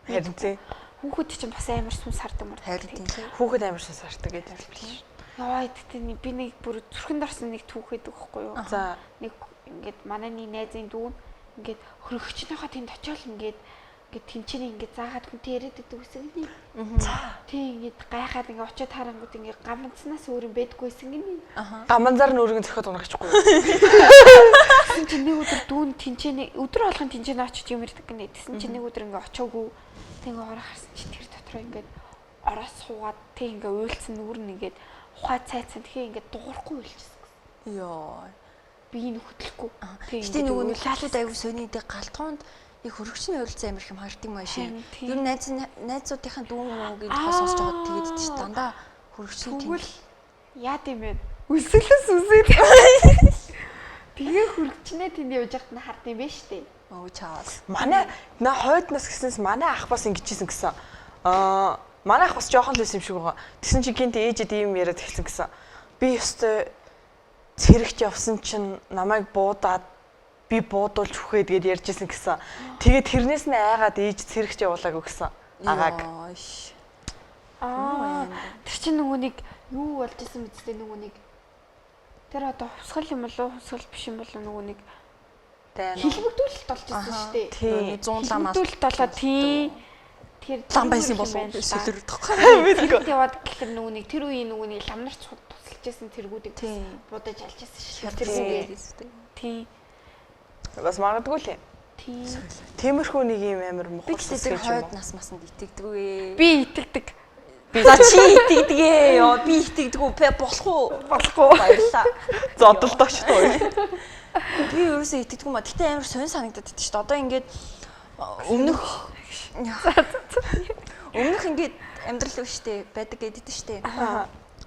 Харин тий. Хүүхэд чинь бас амар сүн сардаг мөр. Харин тийм. Хүүхэд амар шасардаг гэдэг юм. Яа тэгтээ би нэг бүр зүрхэнд орсон нэг түүхэд өгөхгүй юу. За. Нэг ингээд манайны найзын дүү ингээд хөрөгчнийхөө тэнд очиол ингээд тэнцэнэ ингээд заагаад хүнтэй яриад идэв үсгэн. За. Тий ингээд гайхаад ингээд очиод харангууд ингээд гамцнаас өөр юм байдгүйсэн гинэ. Гаманзар нөргөн зөхөд унагчихгүй. Тэсэн чинь нэг өдөр дүүн тэнцэнэ өдөр болгон тэнцэнэ очиж юм ирдэг гинэ. Тэсэн чинь нэг өдөр ингээд очоогүй. Тэгээ ороо харсан чи тэр дотор ингээд ороо суугаад тий ингээд уйлцсан нүүрн ингээд ухаа цайцсан тэгэхээр ингээд дуурахгүй уйлчихсан. Йоо. Би энэ хөтлөхгүй. Гэтэ нөгөө лаалууд аягүй сонийдэг галтгоонд их хөрөгчний ойролцоо амир хэм хардаг маа шин. Юу найзуудынхаа дүүн мөгийг сонсож байгаа тэгээд тийч дандаа хөрөгчний тэгвэл яа тийм бэ? Үсгэлээс үсээд. Тэгээ хөрөгчнээ тэнд явж байхад нь хард юм бэ штэ. Оо чаас. Манай хойд нас гэснээс манай ах бас ингэжсэн гэсэн. Манай ах бас жоохон л байсан юм шиг байгаа. Тэгсэн чи гинт ээжэд ийм яриад эхэлсэн гэсэн. Би өстой цэрэгт явсан чинь намайг буудаад би буудуулж хүхээд гээд ярьжсэн гэсэн. Тэгээд тэрнээс нь айгаад ээж цэрэгт явуулаагүй гэсэн. Агааг. Тэр чинь нөгөө нэг юу болж исэн мэдээ нөгөө нэг тэр одоо хувсгал юм болов хувсгал биш юм болов нөгөө нэг хэлбэгдүүлэлт болж исэн шүү дээ. Тийм 100 ламаас хэлбэгдүүлэлт болоо тийм тэр лам байсан болов сүлэр тоххой. Яваад гэхэр нөгөө нэг тэр үеийн нөгөө нэг лам нарч тусалж исэн тэргүүдийг будаж алж исэн шүү дээ. Тийм. Бас магадгүй л юм. Тийм. Тиймэрхүү нэг юм амар мохор сэтгэл хойд нас масанд итгэдэг вэ? Би итгэдэг. За чи итгэдэг ээ. Йоо би итгэдэг үү? Болох уу? Болохгүй. Баярлаа. Зодолдооч тоо. Би ерөөсөө итгэдэг юм а. Гэтэ амар сонь санагдаад байдаг шүү дээ. Одоо ингээд өмнөх ингээд амьдрал үү штэ байдаг гэдэг штэ.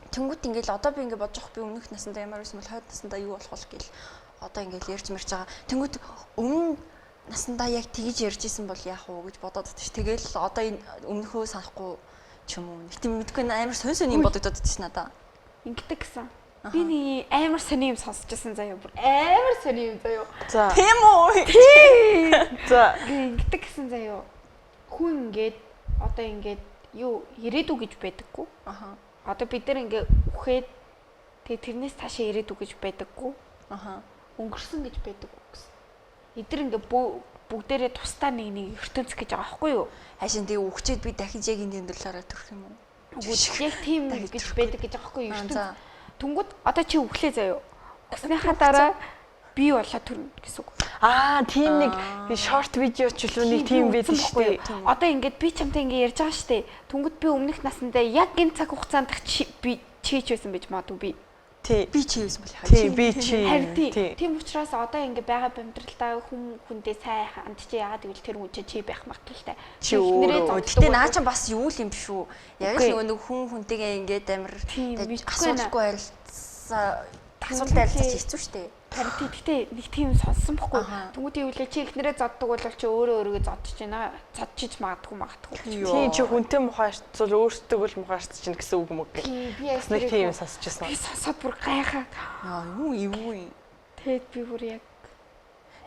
Тэнгүүт ингээд одоо би ингээд бодож би өмнөх насандаа ямар байсан бол хойд насандаа юу болох вэ гэл одоо ингээд ярьж мэрч байгаа. Тэнгүүт өмнө насандаа яг тэгж ярьж исэн бол яах вэ гэж бодоод байдаг ш. Тэгэл одоо энэ өмнөхөө санахгүй ч юм уу. Нэг тийм мэдгүй амар сонь юм бодогдоод байдаг ш надаа. Ингэдэг гэсэн. Би нэг амар сони юм сонсч байсан заяа. Бүр амар сони юм заяа. За. Тийм үү? Тийм. За. Ингэдэг гэсэн заяа. Хүн ингээд одоо ингээд юу ирээдүг гэж байдаггүй. Аха. Одоо бид нар ингээ үхээд тэгээ тэрнээс цаашаа ирээдүг гэж байдаггүй. Аха. Өнгөрсөн гэж байдаг гэсэн. Эдгээр ингээ бүгдээрээ тусдаа нэг ертөнц гэж байгаа байхгүй юу? Хайшин тэгээ үхчээд би дахиж яг энэ амьдралаараа төрөх юм уу? Үгүй яг тийм гэж байдаг гэж байгаа байхгүй юу? Ертөнц. Түнгүүд одоо чи үхлээ заяа. Үхснийхаа дараа би болоо төрнө гэсэн үг. Тийм нэг шорт видео ч үлээ нэг тийм байдаг шүү дээ. Одоо ингээд би чамтай ингээ ярьж байгаа шүү дээ. Түнгүүд би өмнөх насандаа яг энэ цаг хугацаанд би чийж байсан байж магадгүй би. Би чи байсан бол яа. Тий би чи. Тийм учраас одоо ингээ байгаа амьдралдаа хүндээ сайн ханд чи яагаад гэвэл тэр хүн чи байх магадaltaй. Чи өөрөө. Гэтэ наа чи бас юу л юм биш үү? Яг л нөгөө хүн хүнтэйгээ ингээд амар асуултгүй харилцаа асуулт ярилцаж хэцүү шүү дээ. Харин тэгтээ нэг тийм сонссон бохгүй. Тэнгүүдийн үлээ чи эхнэрээ зоддог бол чи өөрөө зодчих байна. Зодчих магадгүй. Тийм чи хүнтэй мухаарцвал өөртөө л мухаарч чинь гэсэн үг мөг гэх. Нэг тийм сонсчихсан. Би сонсоод бүр гайхаад. Юу юм. Тэгэд би бүр яг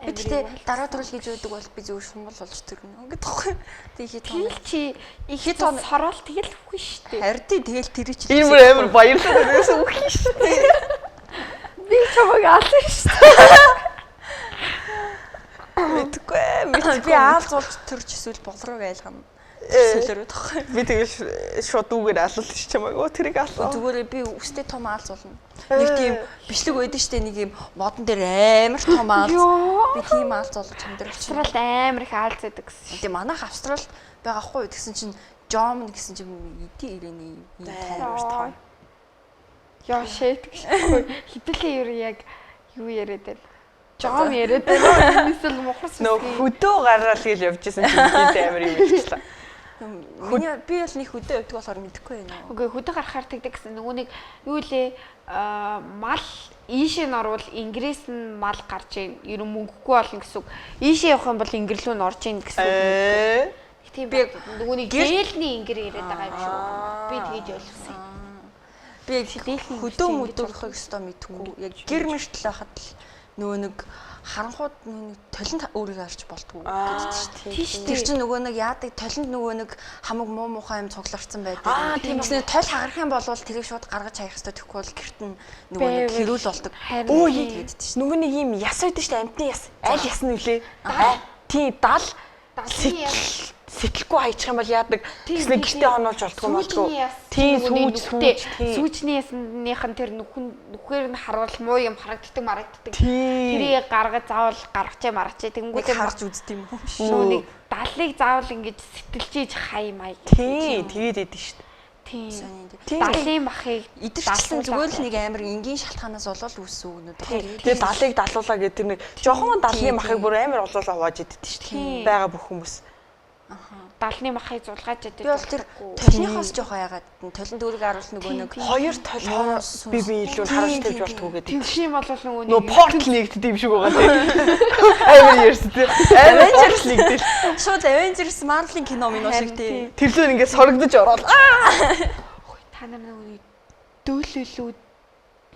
Гэхдээ дараа турал хийж өгдөг бол би зөв шумбал болж төрнө. Ингээд тоххой. Тэгээд тэгэл чи их тоо сороол тэгэл үгүй шүү дээ. Харин тэгэл тэр чи ийм амар баярлалаа гэсэн үг шүү дээ. Би чамайг аалсан шүү дээ. Мэдгүй. Би аалзуулж төрж эсвэл болрог айлгана. Сөөлөрөө тоххой. Би тэгэл шууд дүүгээр алуулж чамайг. Тэрийг алсан. Зүгээр би үстэй том аалзуулна. Нэг тийм бичлэг байдаг штэ нэг юм модон дээр амар том аалз. Би тийм аалз олж хамдрал чинь. Австралид амар их аалз байдаг гэсэн. Тэгээ манайх Австралид байгаа хгүй гэсэн чинь Жом гэсэн чинь эдийн ирээний том том. Яа шэт гэхгүй. Хитэлээ юу яг юу яриад байна. Жом яриад байна. Эсвэл мухарс. Нөө хөдөө гараал гэж явжсэн чинь тийм амар юм хэлчихлээ. Би бол нэг хөдөө явдаг болохоор мэдэхгүй байна. Үгүй хөдөө гарахаар тэгдэг гэсэн нөгөө нэг юу лээ мал ийшээ н орвол ингээс нь мал гарч ийн ер нь мөнгөгүй болно гэсэн үг. Ийшээ явах юм бол ингээр рүү н орж ийн гэсэн үг. Тийм би нөгөө нэг гэлний ингэр яриад байгаа юм шүү. Би тэгэж ойлгосон. Би хөдөө мөдөрхөг өстой мэдгүй. Яг гэр мэртэл байхад л нөгөө нэг харанхууд нэг толинд өөрийгөө арч болдгоо гэдэг чинь тийм. Тэр чинь нөгөө нэг яадаг толинд нөгөө нэг хамаг муу муухай юм цугларцсан байдаг. Тэгснээр толь хагарах юм бол тэрийг шууд гаргаж хаях хэрэгтэй тэгэхгүй бол гэрт нь нөгөө нэг хэрүүл болдог. Өө гэдэг чинь. Нөгөө нэг юм яс байдаг шүү дээ амтны яс. Аль яс нь вүлээ? Тийм дал. Сэтгэлгүй хайчих юм бол яадаг гэснээр гэртээ оноолж болдгоо болдгоо. Тийм сүүчний ясных нь тэр нүхээр нь харуул муу юм харагддаг. Тэрийг гаргаж заавал гаргачаа маргачаа тэнгүүтээ харж үзт юм уу? Шүүнийг далыг заавал ингэж сэтэлжиж хай май. Тийм тэгээд идэв шүү дээ. Тийм. Далын махыг идэрчсэн зүгээр л нэг амар энгийн шалтгаанаас болол үүссэн үгнүүд. Тэгээд далыг далуулаа гэдэг тэр нэг жоохон далны махыг бүр амар олоолаа хувааж идэв шүү дээ. Бага бүх хүмүүс. Далны махыг зулгааж идэв. Би бол тэр толныхоос жоох яагаад толин дүүрэг харуул нөгөө нэг хоёр тол хоороос би илүү харуулж тавьж болтгоо гэдэг. Тэгш юм бол нөгөө нэг портал нэгдэв юм шиг байгаа тийм. Амар ярьс тийм. Avengers нэгдэл. Шууд Avengers Marvel-ийн кино минь шиг тийм. Тэрлээ ингээд сорогдож ороод. Та нар нөгөө дөөлөлүүд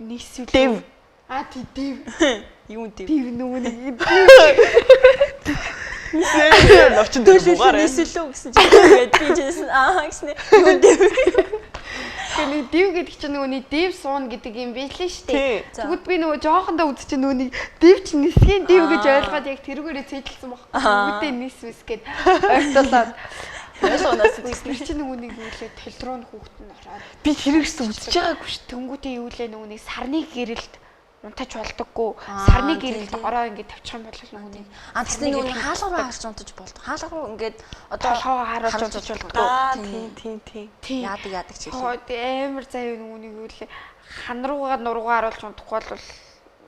нийсвэл. Дэв. Дэв. Юу дэв? Дэв нөгөө нэг Навчин дөрвөөр нийслүү гэсэн чинь тэгээд би жисэн гэсэн юу дэв. Гэний дэв гэдэг чинь нөгөөний дэв суун гэдэг юм байлээ шүү дээ. Тэгвэл би нөгөө жоохондоо үзэж чинь нөгөөний дэв чинь нисгийн дэв гэж ойлгоод яг тэрүүгээрээ цэжилсэн баг. Үүдээ нисвэс гэд ойлголоод Яшоонаас тэр чинь нөгөөний юу лээ төл рүү хүүхэд нь ороод би хэрэгс үзэж байгаагүй шүү. Тэнгүүтээ юу лээ нөгөөний сарны гэрэлд унтаж болдоггүй. Сарны гэрэлд ороо ингээд тавьчих юм бол нөгөөний тэгсэн нөгөө хаалгаа харж унтаж болдог. Хаалгаа ингээд одоо толгоо харуулж унтаж болдоггүй. Тийм. Яадаг ч юм. Амар заяа нөгөөний юу лээ хан руугаа нуруугаа харуулж унтахгүй бол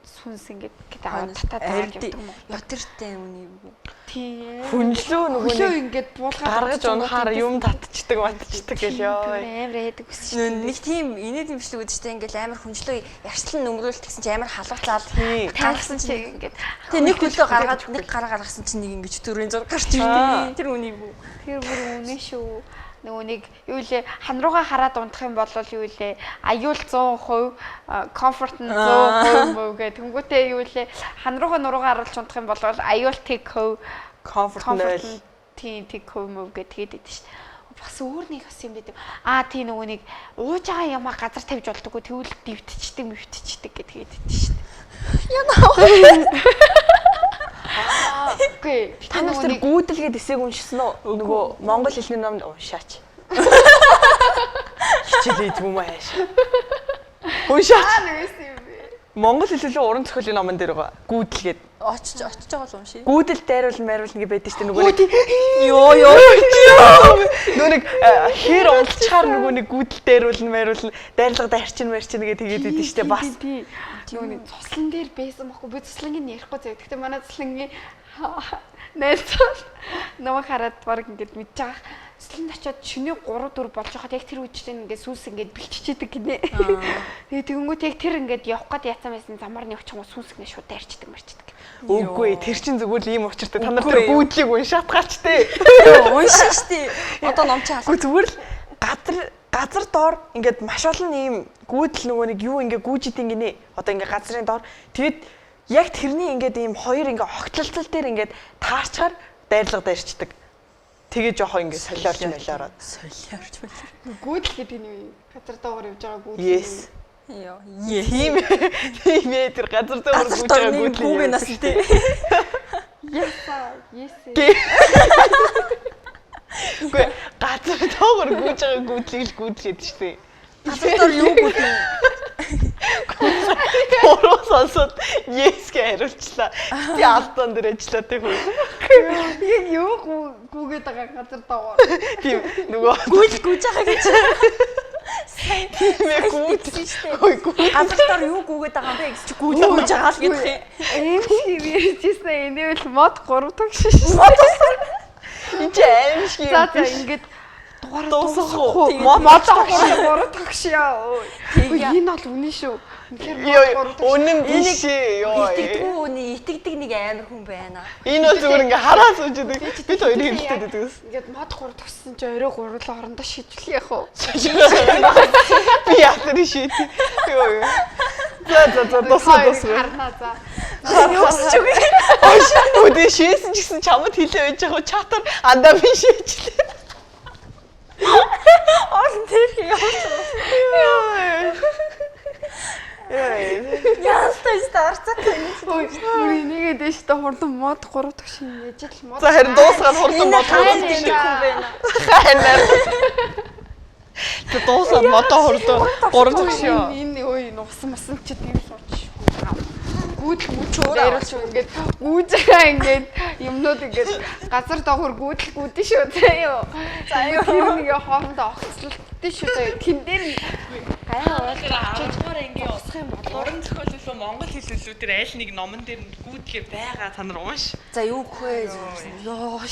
сүнс ингээд аваад татаад явдаг юм уу? Ятэртэй үний юу? Тийм. Хүнлөө нөгөө ингээд буулгаад гаргаж унахаар юм татчихдаг матчихдаг гэл ёо. Амар яадаг үсч. Нэг тийм инээд имшлэг үдчтэй ингээд амар хүнчлөө ярслан нөмрөөлт гэсэн чинь амар халууцаад гаргасан чинь ингээд тэг нэг хөлөө гаргаад нэг гараа гаргасан чинь нэг ингэж төрийн зураг гарч ирдэг. Тэр үнийг юу? Тэр бүр үнэ шүү. Нөгөө нэг юу лээ хан руугаа хараад унтах юм бол юу лээ аюул 100%, комфорт нь 100% мөн гэх тэнгуүтэй юу лээ хан руугаа нуруугаа харуулж унтах юм бол аюул тэг%, комфорт нь тийм тэг% мөн гэх тэгээд идэв шүү дээ. Бас өөр нэг бас юм байдаг. Тийм нөгөө нэг ууж байгаа ямаа газар тавьж болдоггүй тэгвэл дэвтчихдэг гэдгийг идэв шүү дээ. Яна. Окей. Та нар тэр гүйдэлгээд эсээг уншсан уу? Нөгөө монгол хэлний номд уншаач. Хичээлээ юм ааш. Уншаач. Монгол хэлний уран зохиолын номон дээр байгаа. Гүйдэлгээд очиж байгаа л уншия. Гүйдэл дайруулна майруулна гэж байдаг шүү дээ нөгөө нэг. Йоо. Нөгөө нэг хэр унтчихаар нөгөө нэг гүйдэл дайруулна майруулна дайрлагад арчин марчин гэдэг тэгээд байдаг шүү дээ бас. Нөгөө нэг цуслан дээр байсан байхгүй би цуслангийг ярихгүй заяа. Гэхдээ манай цуслангийн найзууд намайг хараад баг ингэж мэдж байгаа. Эслэнд очиод шөнийн 3 4 болж хахад яг тэр үедээ ингээд сүнс ингээд бэлччихэдэг гинэ. Тэгээ тэгэнгүүт яг тэр ингээд явах гээд яцсан байсан замаар нь явчихсан сүнс ингээд шууд дайрчдаг марчдаг. Үгүй тэр чин зүгээр л ийм учиртай. Та нар тэр бүүдлийг уншаад гаач те. Уншин штий. Одоо ном чи Үгүй зүгээр л газар доор ингээд маш олон ийм гүйдэл нөгөө нэг юу ингээд гүйжидэг гинэ. Одоо ингээд газрын доор тэгээд яг тэрний ингээд ийм хоёр ингээд огтлолцол дээр ингээд таарчаар дайрлага дайрчдаг. Тэгээ жоохоо ингээд солиорч мэлээраад. солиорч байна. Гүйдэл гэдэг нь газар доогоор явж байгаа гүйдэл. Yes. Йоо. Тийм ээ тэр газар доор гүйж байгаа гүйдэл. Хүүгээ нас тий. Yes. Үгүй газар доогоор гүйж байгаа гүйдлийг л гүйдлээд штэ. Газар доор юу гүйдэл? Бороо сонсоод yes гэж хариулчлаа. Би алтан дээр ажиллаа тэг хөө. Яг юу гүйгээд байгаа газар доогоор. Тийм нөгөө Гүйж байгаа гэж. тийм ээ гүйдэл штэ. Үгүй Газар доор юу гүйгээд байгаа юм бэ гэж гүйж байгаа л гэдэг юм. Эм шиг ярьжсэн энэвэл мод 3 тагш шүү. энэ ч аим шиг. За ингээд дугаараа дуусахгүй. мод 3 тагш яа. Энэ бол үнэн шүү. Үнэн биш ээ. Итгэдэггүй үний итгэдэг нэг амар хүн байна. Энэ бол зүгээр ингээ хараа сууж идэг. Бид хоёр хэлдэг гэдэгс. Ингээд мод 3 тагссан чи орой 3 л орондоо шийдвэл яах вэ? Би яатар шийд. Йоо. За дуусаа. Харнаа за. Юусч үгүй. Өдөө шийсэн ч гэсэн чамд хэлээ байж байгаа чатар андаа би шийдлээ. Он тэр яастай старцаа тань. Ой нэгээ дэш та хурдан мод 3 тагш яаж л мод. За харин дуусгаад хурдан мод 3 тийм хүн байна. хайнаар. Тэ дуусаад модоо хурдан 3 тагш ёо. Энэ ой нугсан масан ч тийм сууч. Гүйдэл мөчөө дайруулж ингээд гүйж байгаа ингээд юмнууд ингээд газар доогор гүйдэн шүү заяа. За юу нэг хоорондоо огцлолттой шүү заяа. Тэн дээр гайхаа Ачаар ингээ усах юм бол уран зохиоллоо монгол хэллэлүүд тэр аль нэг номон дээр гүйдлээ байгаа та нар унш. За юу хөө. Йоо.